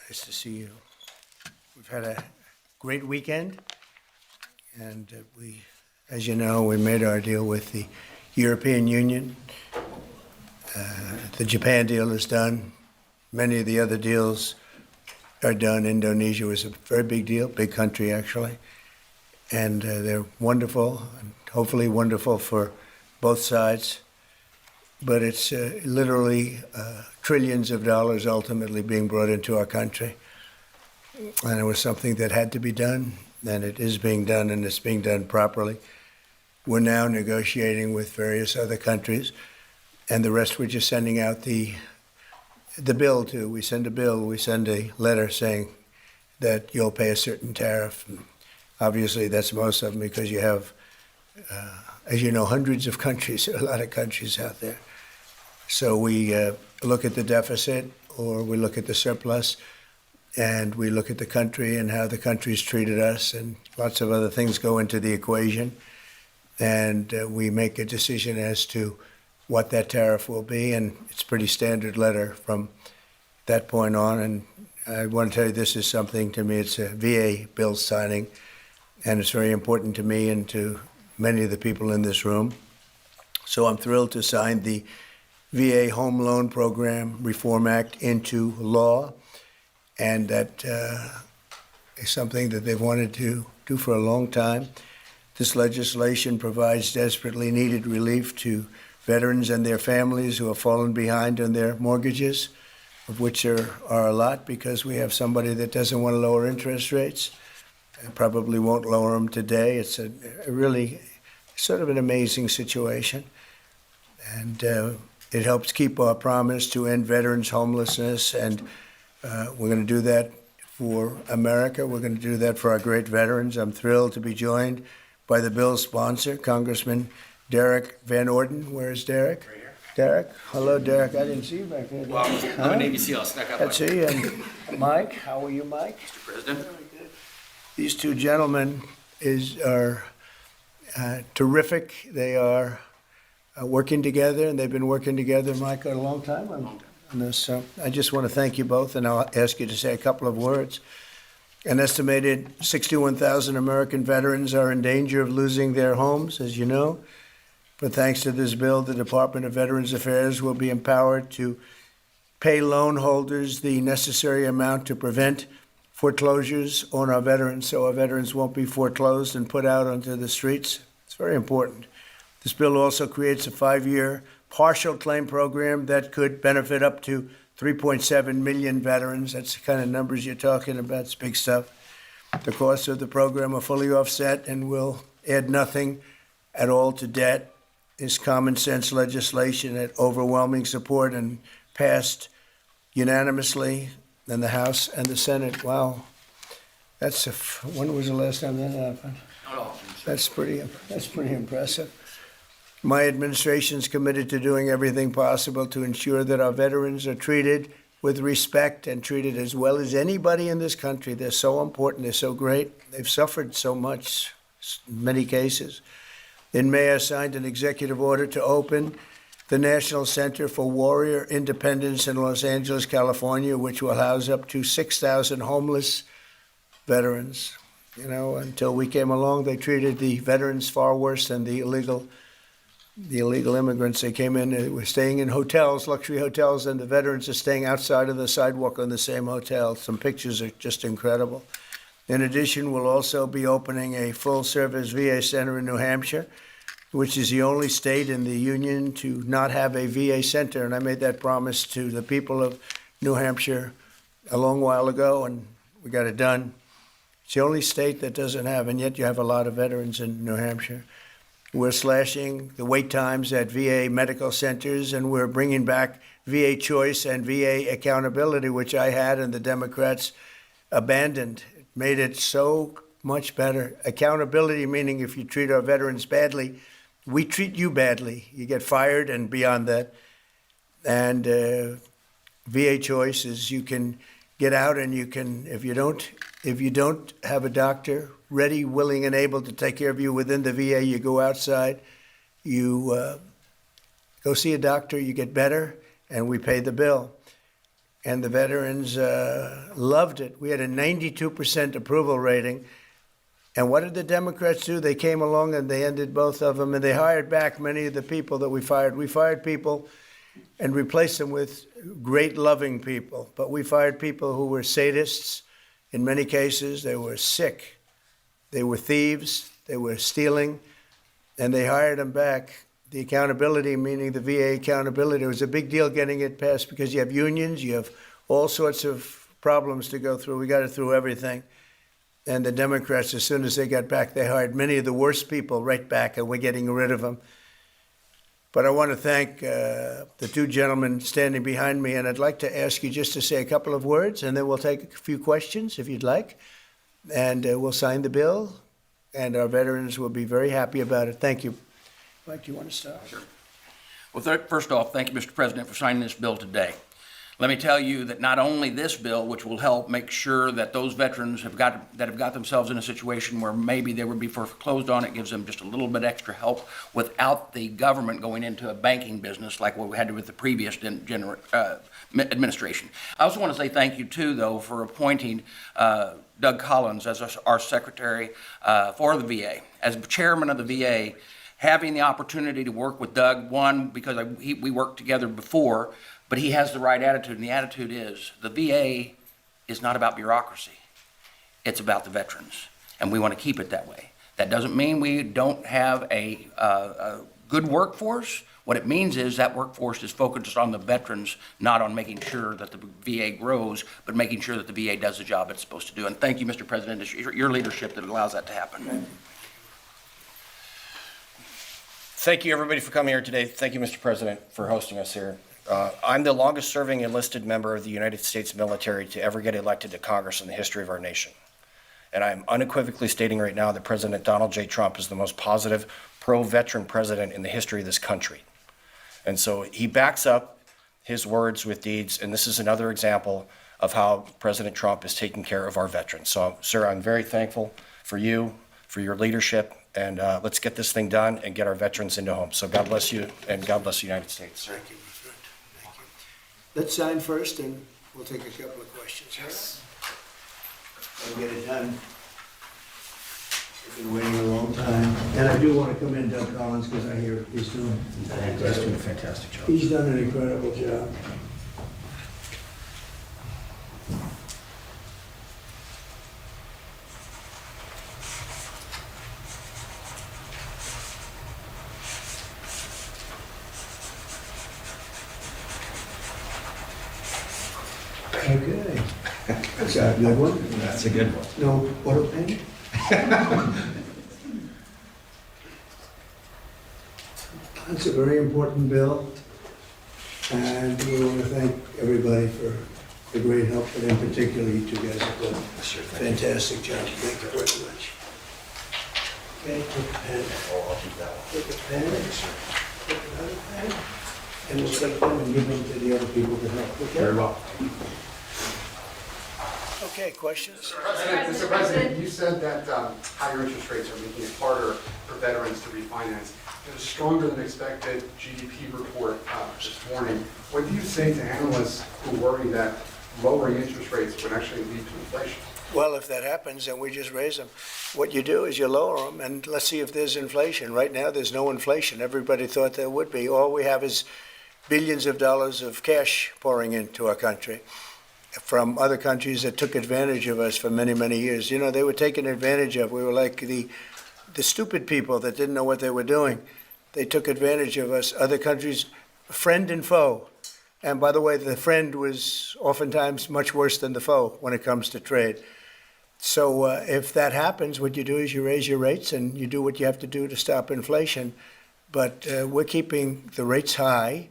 Nice to see you. We've had a great weekend, and as you know, we made our deal with the European Union. The Japan deal is done. Many of the other deals are done. Indonesia was a very big deal, big country actually, and they're wonderful, and hopefully wonderful for both sides. But it's literally trillions of dollars ultimately being brought into our country. And it was something that had to be done, and it is being done, and it's being done properly. We're now negotiating with various other countries, and the rest we're just sending out the bill to. We send a bill, we send a letter saying that you'll pay a certain tariff. And obviously, that's most of them because you have, as you know, hundreds of countries, a lot of countries out there. So we look at the deficit, or we look at the surplus, and we look at the country and how the country's treated us, and lots of other things go into the equation. And we make a decision as to what that tariff will be, and it's a pretty standard letter from that point on. And I want to tell you, this is something, to me, it's a VA bill signing, and it's very important to me and to many of the people in this room. So I'm thrilled to sign the VA Home Loan Program Reform Act into law, and that is something that they've wanted to do for a long time. This legislation provides desperately needed relief to veterans and their families who have fallen behind on their mortgages, of which there are a lot, because we have somebody that doesn't want to lower interest rates and probably won't lower them today. It's a really sort of an amazing situation. And it helps keep our promise to end veterans' homelessness, and we're going to do that for America. We're going to do that for our great veterans. I'm thrilled to be joined by the bill's sponsor, Congressman Derek Van Orden. Where's Derek? Right here. Derek? Hello, Derek. I didn't see you back there. Well, I'm a Navy SEAL. Snuck up on That's you. you. And Mike, how are you, Mike? Mr. President. These two gentlemen are terrific. They are working together, and they've been working together, Mike, a long time on this. So I just want to thank you both, and I'll ask you to say a couple of words. An estimated 61,000 American veterans are in danger of losing their homes, as you know. But thanks to this bill, the Department of Veterans Affairs will be empowered to pay loan holders the necessary amount to prevent foreclosures on our veterans, so our veterans won't be foreclosed and put out onto the streets. It's very important. This bill also creates a 5-year partial claim program that could benefit up to 3.7 million veterans. That's the kind of numbers you're talking about. It's big stuff. The costs of the program are fully offset and will add nothing at all to debt. This common sense legislation had overwhelming support and passed unanimously in the House and the Senate. Wow. When was the last time that happened? That's pretty impressive. My administration is committed to doing everything possible to ensure that our veterans are treated with respect and treated as well as anybody in this country. They're so important. They're so great. They've suffered so much in many cases. In May, I signed an executive order to open the National Center for Warrior Independence in Los Angeles, California, which will house up to 6,000 homeless veterans. You know, until we came along, they treated the veterans far worse than the illegal immigrants. They came in, they were staying in hotels, luxury hotels, and the veterans are staying outside of the sidewalk on the same hotel. Some pictures are just incredible. In addition, we'll also be opening a full-service VA center in New Hampshire, which is the only state in the union to not have a VA center. And I made that promise to the people of New Hampshire a long while ago, and we got it done. It's the only state that doesn't have, and yet you have a lot of veterans in New Hampshire. We're slashing the wait times at VA medical centers, and we're bringing back VA choice and VA accountability, which I had and the Democrats abandoned. It made it so much better. Accountability, meaning if you treat our veterans badly, we treat you badly. You get fired and beyond that. And VA choice is you can get out and you can, if you don't have a doctor ready, willing, and able to take care of you within the VA, you go outside, you go see a doctor, you get better, and we pay the bill. and the veterans loved it. We had a 92% approval rating. And what did the Democrats do? They came along and they ended both of them, and they hired back many of the people that we fired. We fired people and replaced them with great, loving people. But we fired people who were sadists. In many cases, they were sick. They were thieves. They were stealing. And they hired them back. The accountability, meaning the VA accountability, it was a big deal getting it passed because you have unions, you have all sorts of problems to go through. We got it through everything. And the Democrats, as soon as they got back, they hired many of the worst people right back, and we're getting rid of them. But I want to thank the two gentlemen standing behind me, and I'd like to ask you just to say a couple of words, and then we'll take a few questions if you'd like, and we'll sign the bill, and our veterans will be very happy about it. Thank you. Mike, do you want to start? Sure. Well, first off, thank you, Mr. President, for signing this bill today. Let me tell you that not only this bill, which will help make sure that those veterans have got themselves in a situation where maybe they would be foreclosed on, it gives them just a little bit extra help without the government going into a banking business like what we had with the previous administration. I also want to say thank you too, though, for appointing Doug Collins as our secretary for the VA. As chairman of the VA, having the opportunity to work with Doug, one, because we worked together before, but he has the right attitude, and the attitude is the VA is not about bureaucracy. It's about the veterans, and we want to keep it that way. That doesn't mean we don't have a good workforce. What it means is that workforce is focused on the veterans, not on making sure that the VA grows, but making sure that the VA does the job it's supposed to do. And thank you, Mr. President. It's your leadership that allows that to happen. Thank you, everybody, for coming here today. Thank you, Mr. President, for hosting us here. I'm the longest-serving enlisted member of the United States military to ever get elected to Congress in the history of our nation. And I'm unequivocally stating right now that President Donald J. Trump is the most positive, pro-veteran president in the history of this country. And so he backs up his words with deeds, and this is another example of how President Trump is taking care of our veterans. So, sir, I'm very thankful for you, for your leadership, and let's get this thing done and get our veterans into homes. So God bless you, and God bless the United States. Thank you, my friend. Thank you. Let's sign first, and we'll take a couple of questions. Yes. I'll get it done. We've been waiting a long time. And I do want to commend Doug Collins because I hear he's doing He's doing a fantastic job. He's done an incredible job. Okay. That's a good one. That's a good one. No water pen? That's a very important bill, and we want to thank everybody for the great help, but in particular, you two guys have done a fantastic job. Thank you very much. Okay, take a pen. Take a pen. Take another pen. And we'll take them and give them to the other people to help. Okay? Very well. Okay, questions? Mr. President, you said that higher interest rates are making it harder for veterans to refinance. There's a stronger than expected GDP report this morning. What do you say to analysts who worry that lowering interest rates would actually lead to inflation? Well, if that happens, then we just raise them. What you do is you lower them, and let's see if there's inflation. Right now, there's no inflation. Everybody thought there would be. All we have is billions of dollars of cash pouring into our country from other countries that took advantage of us for many, many years. You know, they were taken advantage of. We were like the stupid people that didn't know what they were doing. They took advantage of us. Other countries, friend and foe. And by the way, the friend was oftentimes much worse than the foe when it comes to trade. So if that happens, what you do is you raise your rates and you do what you have to do to stop inflation. But we're keeping the rates high,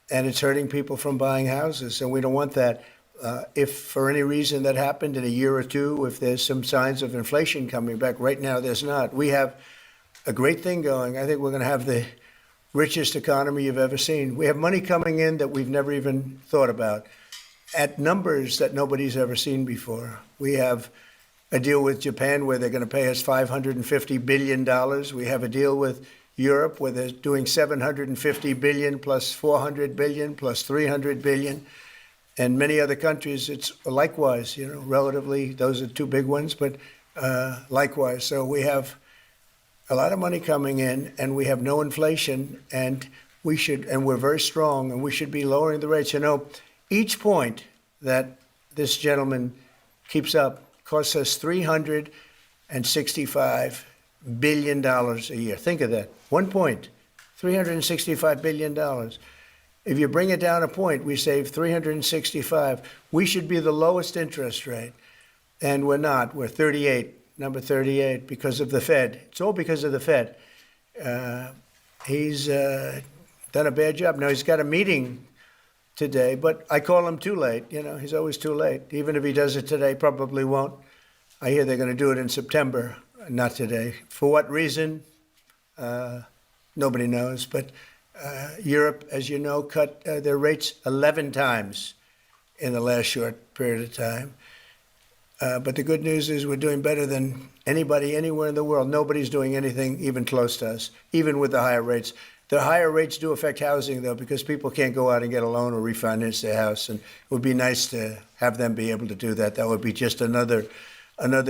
and it's hurting people from buying houses, and we don't want that. If for any reason that happened in a year or two, if there's some signs of inflation coming back, right now there's not. We have a great thing going. I think we're going to have the richest economy you've ever seen. We have money coming in that we've never even thought about at numbers that nobody's ever seen before. We have a deal with Japan where they're going to pay us $550 billion. We have a deal with Europe where they're doing $750 billion plus $400 billion plus $300 billion. And many other countries, it's likewise, relatively, those are two big ones, but likewise. So we have a lot of money coming in, and we have no inflation, and we're very strong, and we should be lowering the rates. Each point that this gentleman keeps up costs us $365 billion a year. Think of that. 1 point, $365 billion. If you bring it down a point, we save 365. We should be the lowest interest rate, and we're not. We're 38, number 38, because of the Fed. It's all because of the Fed. He's done a bad job. Now, he's got a meeting today, but I call him too late. He's always too late. Even if he does it today, probably won't. I hear they're going to do it in September, not today. For what reason? Nobody knows, but Europe, as you know, cut their rates 11 times in the last short period of time. But the good news is we're doing better than anybody anywhere in the world. Nobody's doing anything even close to us, even with the higher rates. The higher rates do affect housing, though, because people can't go out and get a loan or refinance their house. And it would be nice to have them be able to do that. That would be just another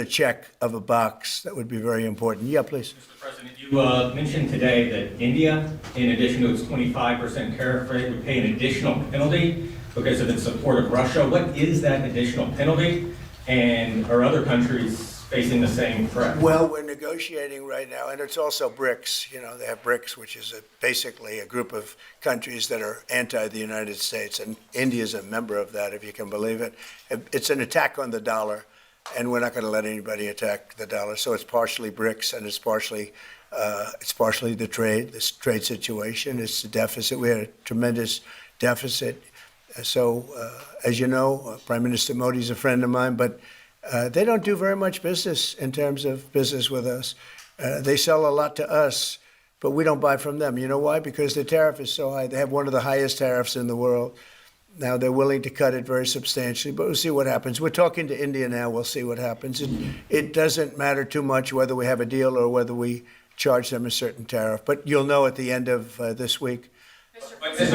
check of a box. That would be very important. Yeah, please. Mr. President, you mentioned today that India, in addition to its 25% tariff rate, would pay an additional penalty because of its support of Russia. What is that additional penalty? And are other countries facing the same threat? Well, we're negotiating right now, and it's also BRICS. They have BRICS, which is basically a group of countries that are anti the United States, and India is a member of that, if you can believe it. It's an attack on the dollar, and we're not going to let anybody attack the dollar. So it's partially BRICS, and it's partially the trade, this trade situation. It's the deficit. We had a tremendous deficit. So, as you know, Prime Minister Modi's a friend of mine, but they don't do very much business in terms of business with us. They sell a lot to us, but we don't buy from them. You know why? Because the tariff is so high. They have one of the highest tariffs in the world. Now, they're willing to cut it very substantially, but we'll see what happens. We're talking to India now. We'll see what happens. It doesn't matter too much whether we have a deal or whether we charge them a certain tariff, but you'll know at the end of this week. August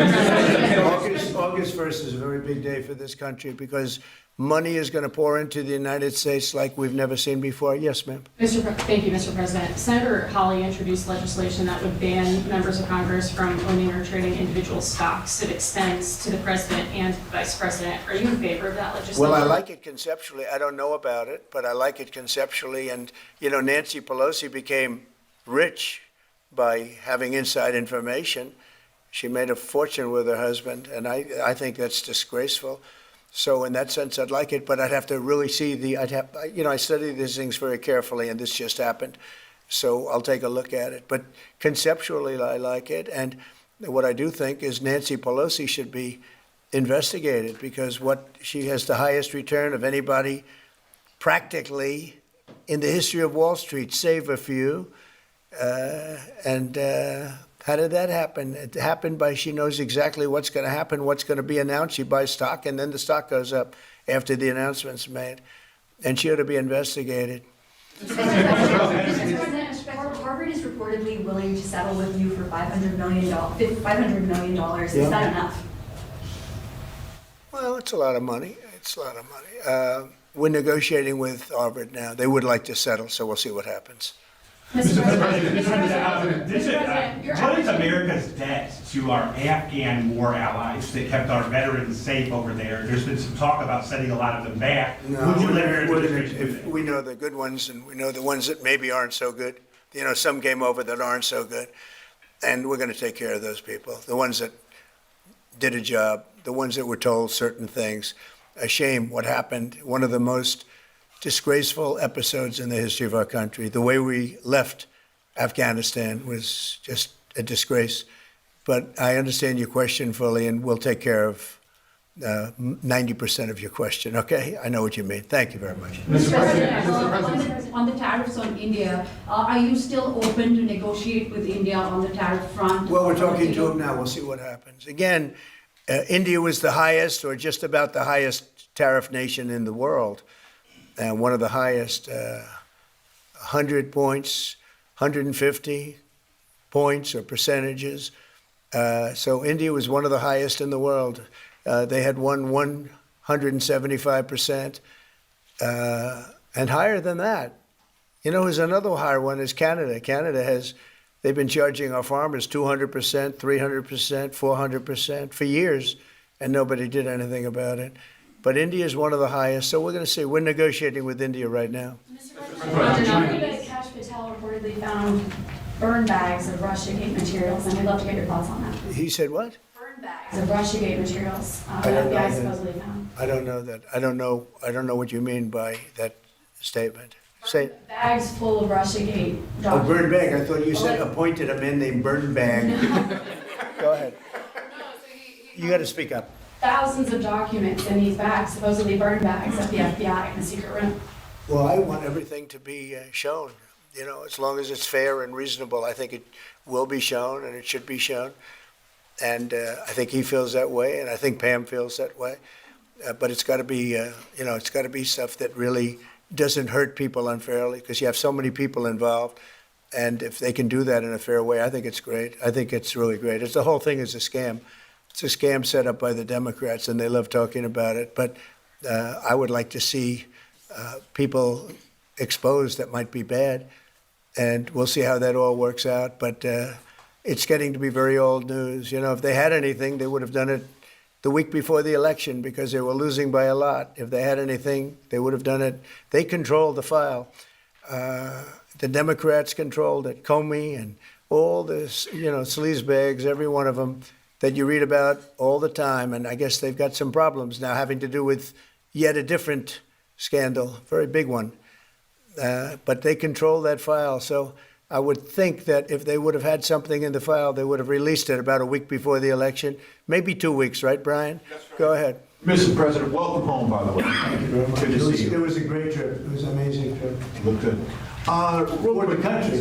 1st is a very big day for this country because money is going to pour into the United States like we've never seen before. Yes, ma'am. Thank you, Mr. President. Senator Hawley introduced legislation that would ban members of Congress from owning or trading individual stocks. It extends to the president and the vice president. Are you in favor of that legislation? Well, I like it conceptually. I don't know about it, but I like it conceptually. And, Nancy Pelosi became rich by having inside information. She made a fortune with her husband, and I think that's disgraceful. So in that sense, I'd like it, but I'd have to really see I study these things very carefully, and this just happened. So I'll take a look at it. But conceptually, I like it. And what I do think is Nancy Pelosi should be investigated because she has the highest return of anybody practically in the history of Wall Street, save a few. How did that happen? It happened by she knows exactly what's going to happen, what's going to be announced. She buys stock, and then the stock goes up after the announcement's made. And she ought to be investigated. Harvard is reportedly willing to settle with you for $500 million. Is that enough? Well, it's a lot of money. We're negotiating with Harvard now. They would like to settle, so we'll see what happens. Mr. What is America's debt to our Afghan war allies that kept our veterans safe over there? There's been some talk about sending a lot of them back. Would you let your administration do that? We know the good ones and we know the ones that maybe aren't so good. Some came over that aren't so good. And we're going to take care of those people. The ones that did a job, the ones that were told certain things. A shame what happened. One of the most disgraceful episodes in the history of our country. The way we left Afghanistan was just a disgrace. But I understand your question fully, and we'll take care of 90% of your question, okay? I know what you mean. Thank you very much. Mr. President, on the tariffs on India, are you still open to negotiate with India on the tariff front? Well, we're talking to them now. We'll see what happens. Again, India was the highest or just about the highest tariff nation in the world. And one of the highest, 100 points, 150 points or percentages. So India was one of the highest in the world. They had won one 175%, and higher than that. You know, there's another higher one is Canada. They've been charging our farmers 200%, 300%, 400% for years, and nobody did anything about it. But India is one of the highest, so we're going to see. We're negotiating with India right now. President, Kash Patel reportedly found burn bags of Russiagate materials, and I'd love to get your thoughts on that. He said what? Burn bags of Russiagate materials that I don't know FBI that. supposedly found. I don't know that. I don't know what you mean by that statement. Say, Bags full of Russiagate a documents. bird bag. I thought you said appointed a man named Bird Bag. Go ahead. You got to speak up. Thousands of documents in these bags, supposedly burn bags at the FBI in the secret room. Well, I want everything to be shown, you know, as long as it's fair and reasonable. I think it will be shown and it should be shown. And I think he feels that way, and I think Pam feels that way. But it's got to be, you know, it's got to be stuff that really doesn't hurt people unfairly, because you have so many people involved. And if they can do that in a fair way, I think it's great. I think it's really great. The whole thing is a scam. It's a scam set up by the Democrats, and they love talking about it. But I would like to see people exposed that might be bad, and we'll see how that all works out. But it's getting to be very old news. You know, if they had anything, they would have done it the week before the election, because they were losing by a lot. If they had anything, they would have done it. They controlled the file. The Democrats controlled it. Comey and all this, you know, sleazebags, every one of them that you read about all the time. And I guess they've got some problems now having to do with yet a different scandal, very big one. But they control that file. So I would think that if they would have had something in the file, they would have released it about a week before the election, maybe 2 weeks, right, Brian? Go ahead. Mr. President, welcome home, by the way. Thank you very much. Good to see you. It was a great trip. It was an amazing trip. Look good. For the country.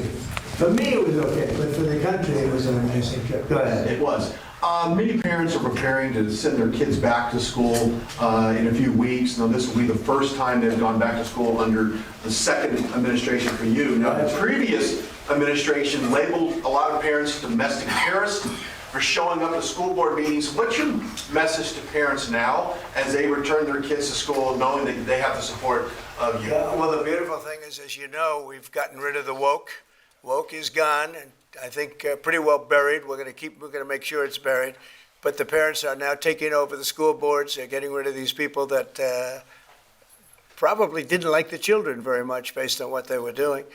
For me, it was okay, but for the country, it was an amazing trip. Go ahead. It was. Many parents are preparing to send their kids back to school in a few weeks. Now, this will be the first time they've gone back to school under the second administration for you. Now, the previous administration labeled a lot of parents domestic terrorists for showing up to school board meetings. What's your message to parents now as they return their kids to school, knowing that they have the support of you? Well, the beautiful thing is, as you know, we've gotten rid of the woke. Woke is gone, and I think pretty well buried. We're going to make sure it's buried. But the parents are now taking over the school boards. They're getting rid of these people that probably didn't like the children very much based on what they were doing.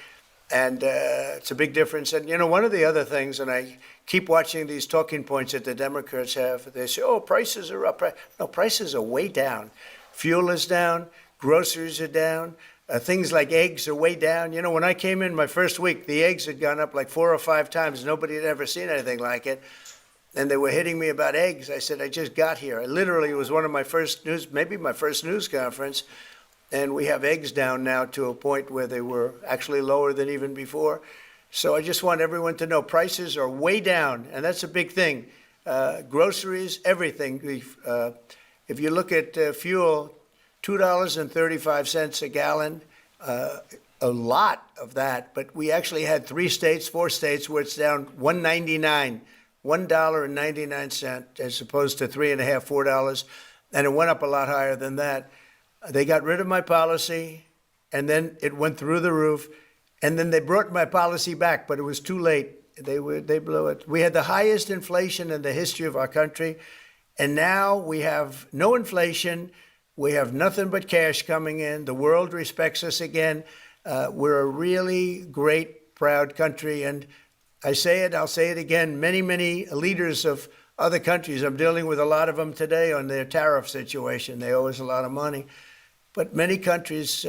And it's a big difference. And, you know, one of the other things, and I keep watching these talking points that the Democrats have, they say, oh, prices are up. No, prices are way down. Fuel is down. Groceries are down. Things like eggs are way down. You know, when I came in my first week, the eggs had gone up like 4 or 5 times. Nobody had ever seen anything like it. And they were hitting me about eggs. I said, I just got here. It was one of my first maybe my first news conference. And we have eggs down now to a point where they were actually lower than even before. So I just want everyone to know prices are way down. And that's a big thing. Groceries, everything. If you look at fuel, $2.35 a gallon, a lot of that. But we actually had 4 states where it's down $1.99, $1.99 as opposed to $3.50, $4. And it went up a lot higher than that. They got rid of my policy, and then it went through the roof. And then they brought my policy back, but it was too late. They blew it. We had the highest inflation in the history of our country, and now we have no inflation. We have nothing but cash coming in. The world respects us again. We're a really great, proud country. And I say it, I'll say it again, many, many leaders of other countries, I'm dealing with a lot of them today on their tariff situation. They owe us a lot of money. But many countries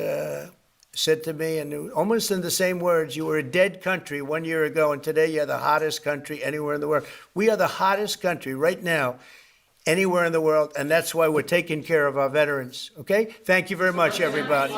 said to me, and almost in the same words, you were a dead country 1 year ago, and today you're the hottest country anywhere in the world. We are the hottest country right now anywhere in the world, and that's why we're taking care of our veterans. Okay? Thank you very much, everybody.